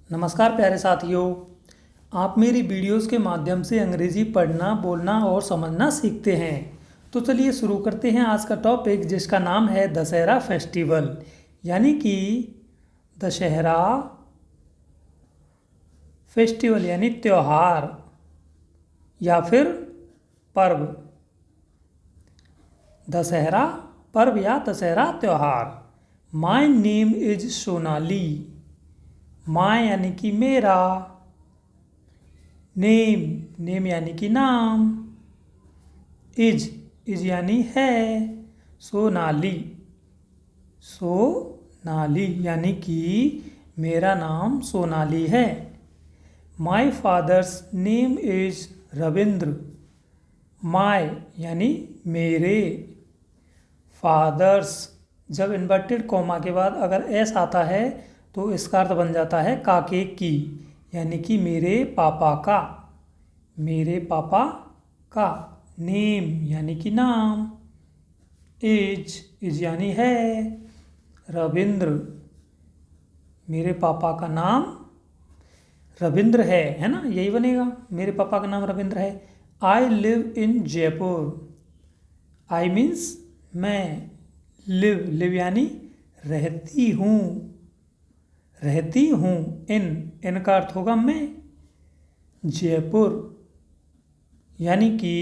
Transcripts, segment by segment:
नमस्कार प्यारे साथियों। आप मेरी वीडियोस के माध्यम से अंग्रेज़ी पढ़ना, बोलना और समझना सीखते हैं। तो चलिए शुरू करते हैं आज का टॉपिक, जिसका नाम है दशहरा फेस्टिवल, यानी कि दशहरा फेस्टिवल यानी त्यौहार या फिर पर्व। दशहरा पर्व या दशहरा त्यौहार। My name is Sonali. My यानी कि मेरा, नेम यानी कि नाम, इज यानी है, सोनाली यानी कि मेरा नाम सोनाली है। My father's name is Ravindra. My यानी मेरे, फादर्स जब इन्वर्टेड कॉमा के बाद अगर एस आता है तो इसका अर्थ बन जाता है काके की, यानी कि मेरे पापा का। नेम यानी कि नाम, इज यानी है, रविंद्र मेरे पापा का नाम रविंद्र है ना, यही बनेगा, मेरे पापा का नाम रविंद्र है। I live in Jaipur. I means मैं, लिव यानी रहती हूँ। इन का अर्थ होगा मैं। जयपुर यानी कि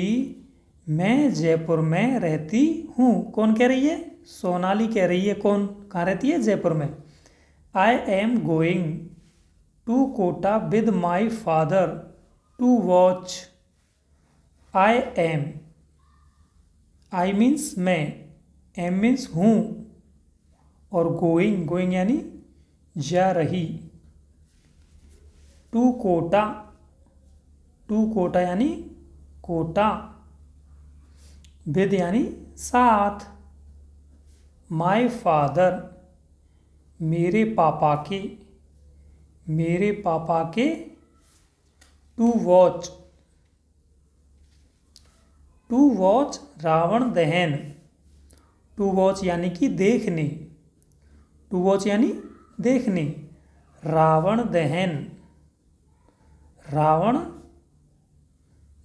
मैं जयपुर में रहती हूँ। कौन कह रही है? सोनाली कह रही है। कौन कहाँ रहती है? जयपुर में। I am going to Kota with my father to watch. I means मैं, एम मीन्स हूँ, और गोइंग यानी जा रही। टू कोटा यानी कोटा। विद यानी साथ। माय फादर मेरे पापा के। टू वॉच रावण दहन। टू वॉच यानी कि देखने। टू वॉच यानी देखने। रावण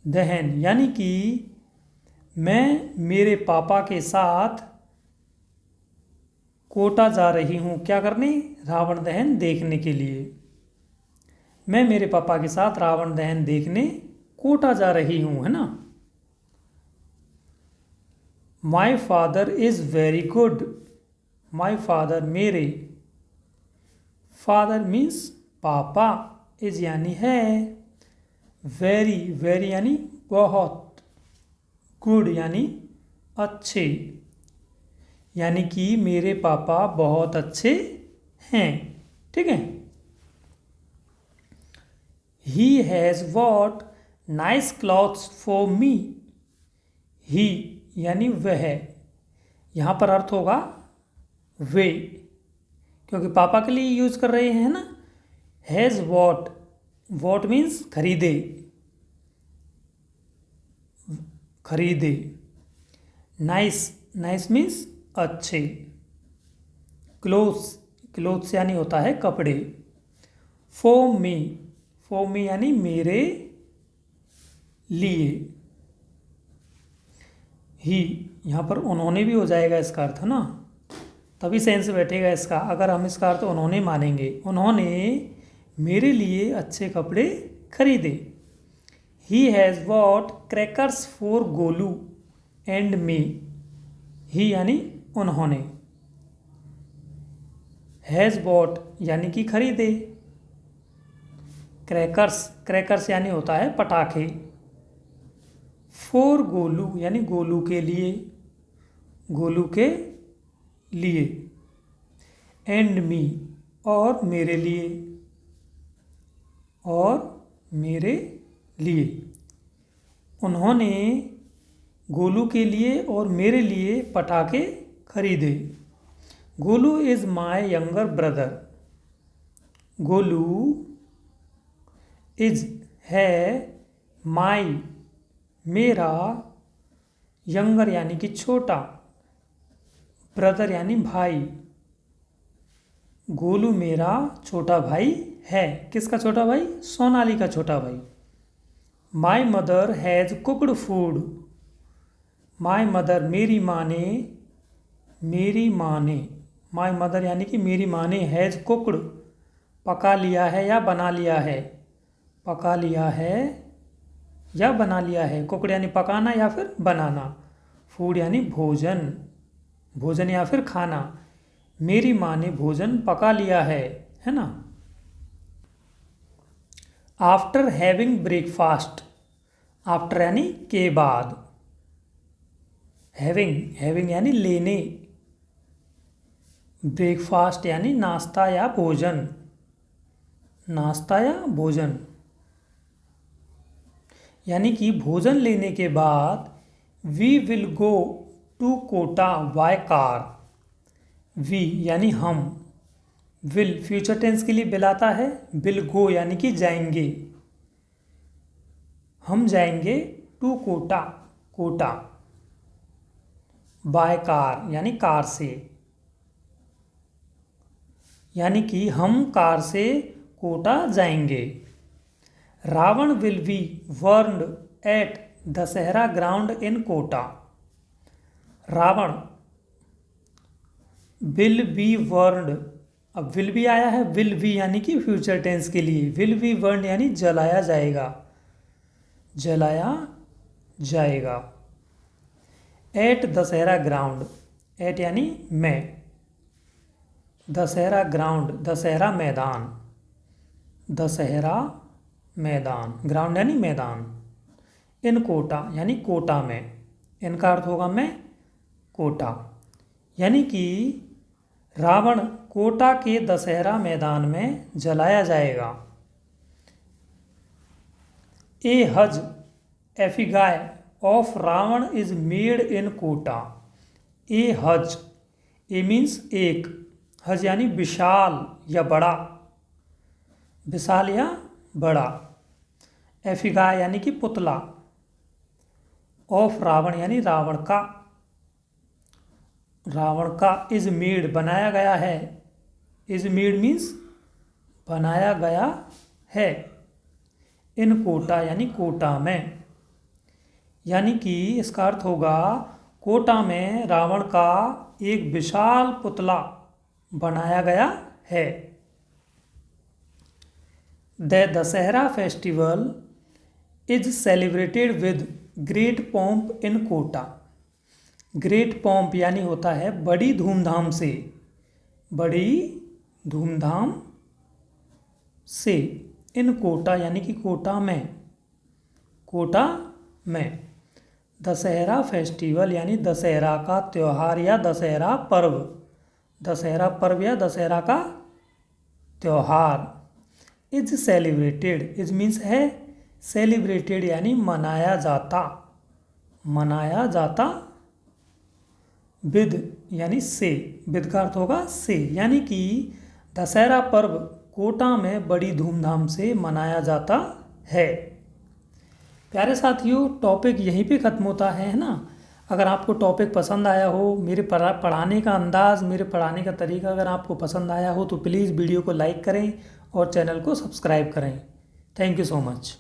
दहन यानी कि मैं मेरे पापा के साथ कोटा जा रही हूँ। क्या करने? रावण दहन देखने के लिए। मैं मेरे पापा के साथ रावण दहन देखने कोटा जा रही हूँ, है ना। My father is very good. My father मेरे, फादर मीन्स पापा, इज यानी है, वेरी यानी बहुत, गुड यानी अच्छे, यानी कि मेरे पापा बहुत अच्छे हैं। ठीक है। He has bought nice clothes for me. He यानी वह, यहाँ पर अर्थ होगा वे, क्योंकि पापा के लिए यूज कर रहे हैं ना। हैज़ वॉट मीन्स खरीदे। नाइस मीन्स अच्छे। क्लोथ्स यानी होता है कपड़े। फॉर मी यानी मेरे लिए। ही यहाँ पर उन्होंने भी हो जाएगा इसका अर्थ, है ना, तभी सेंस बैठेगा इसका, अगर हम इसका अर्थ उन्होंने मानेंगे। उन्होंने मेरे लिए अच्छे कपड़े खरीदे। He has bought crackers for Golu and me. He यानी उन्होंने। हैज़ वॉट यानी कि खरीदे। क्रैकर्स यानी होता है पटाखे। फॉर गोलू यानी गोलू के लिए। एंड मी और मेरे लिए। उन्होंने गोलू के लिए और मेरे लिए पटाखे खरीदे। Golu is my younger brother. Golu is है, माय मेरा, यंगर यानी कि छोटा, ब्रदर यानी भाई। गोलू मेरा छोटा भाई है। किसका छोटा भाई? सोनाली का छोटा भाई। My mother has cooked food. My mother मेरी माँ ने माई मदर यानी कि मेरी माँ ने हैज़ कुकड पका लिया है या बना लिया है। पका लिया है या बना लिया है। कुकड यानी पकाना या फिर बनाना। फूड यानी भोजन, भोजन या फिर खाना। मेरी माँ ने भोजन पका लिया है ना। After having breakfast. आफ्टर यानी के बाद। हैविंग यानी लेने। ब्रेकफास्ट यानी नाश्ता या भोजन। नाश्ता या भोजन यानी कि भोजन लेने के बाद we will go to Kota by car. We यानी हम। विल फ्यूचर टेंस के लिए विल आता है। विल गो यानी कि जाएंगे। हम जाएंगे to Kota, Kota. By car यानी कार से। यानी कि हम कार से कोटा जाएंगे। Ravan will be burned at Dussehra ground in Kota. Ravan will be burned. अब विल भी आया है। विल बी यानी कि फ्यूचर टेंस के लिए। विल बी बर्न्ड यानी जलाया जाएगा, जलाया जाएगा। Eight Dussehra ground. एट यानी में। दशहरा ग्राउंड दशहरा मैदान। दशहरा मैदान। ग्राउंड यानी मैदान। इन कोटा यानी कोटा में। इनका अर्थ होगा में, कोटा। यानी कि रावण कोटा के दशहरा मैदान में जलाया जाएगा। A huge effigy of Ravan is made in Kota. A huge, a means एक, हज यानी विशाल या बड़ा, विशाल या बड़ा। एफिगाय यानी कि पुतला। ऑफ रावण यानी रावण का। रावण का इज मेड बनाया गया है। इज मेड मीन्स बनाया गया है। इन कोटा यानी कोटा में। यानी कि इसका अर्थ होगा कोटा में रावण का एक विशाल पुतला बनाया गया है। The Dussehra festival is celebrated with great pomp in Kota. Great pomp यानी होता है बड़ी धूमधाम से, बड़ी धूमधाम से। इन कोटा यानी कि कोटा में, कोटा में। दशहरा फेस्टिवल यानी दशहरा का त्यौहार या दशहरा पर्व। दशहरा पर्व या दशहरा का त्यौहार। इज सेलिब्रेटेड, इज मीन्स है सेलिब्रेटेड यानी मनाया जाता, मनाया जाता। विद यानी से, विद का अर्थ होगा से। यानी कि दशहरा पर्व कोटा में बड़ी धूमधाम से मनाया जाता है। प्यारे साथियों, टॉपिक यहीं पे ख़त्म होता है ना। अगर आपको टॉपिक पसंद आया हो, मेरे पढ़ाने का अंदाज़, मेरे पढ़ाने का तरीका अगर आपको पसंद आया हो तो प्लीज़ वीडियो को लाइक करें और चैनल को सब्सक्राइब करें। Thank you so much.